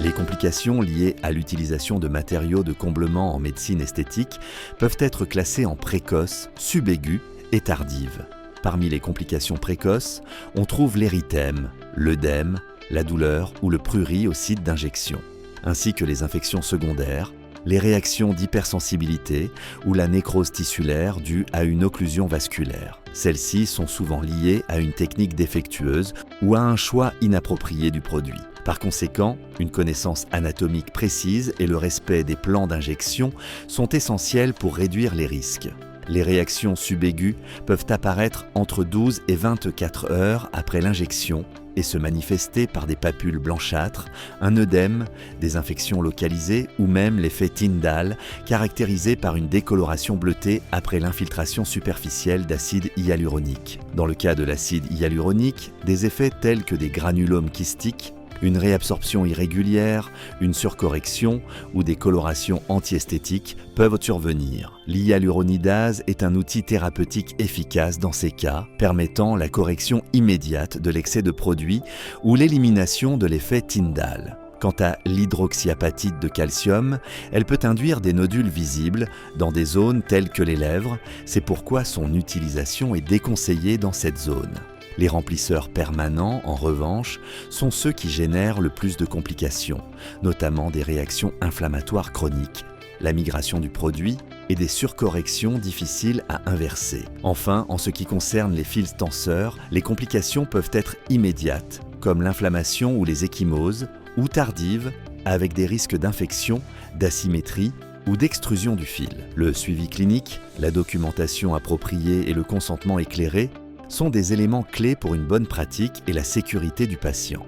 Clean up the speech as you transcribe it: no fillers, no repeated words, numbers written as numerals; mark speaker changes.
Speaker 1: Les complications liées à l'utilisation de matériaux de comblement en médecine esthétique peuvent être classées en précoces, subaiguës et tardives. Parmi les complications précoces, on trouve l'érythème, l'œdème, la douleur ou le prurit au site d'injection, ainsi que les infections secondaires, les réactions d'hypersensibilité ou la nécrose tissulaire due à une occlusion vasculaire. Celles-ci sont souvent liées à une technique défectueuse ou à un choix inapproprié du produit. Par conséquent, une connaissance anatomique précise et le respect des plans d'injection sont essentiels pour réduire les risques. Les réactions subaiguës peuvent apparaître entre 12 et 24 heures après l'injection et se manifester par des papules blanchâtres, un œdème, des infections localisées ou même l'effet Tyndall, caractérisé par une décoloration bleutée après l'infiltration superficielle d'acide hyaluronique. Dans le cas de l'acide hyaluronique, des effets tels que des granulomes kystiques, une réabsorption irrégulière, une surcorrection ou des colorations antiesthétiques peuvent survenir. L'hyaluronidase est un outil thérapeutique efficace dans ces cas, permettant la correction immédiate de l'excès de produit ou l'élimination de l'effet Tyndall. Quant à l'hydroxyapatite de calcium, elle peut induire des nodules visibles dans des zones telles que les lèvres, c'est pourquoi son utilisation est déconseillée dans cette zone. Les remplisseurs permanents, en revanche, sont ceux qui génèrent le plus de complications, notamment des réactions inflammatoires chroniques, la migration du produit et des surcorrections difficiles à inverser. Enfin, en ce qui concerne les fils tenseurs, les complications peuvent être immédiates, comme l'inflammation ou les ecchymoses, ou tardives, avec des risques d'infection, d'asymétrie ou d'extrusion du fil. Le suivi clinique, la documentation appropriée et le consentement éclairé sont des éléments clés pour une bonne pratique et la sécurité du patient.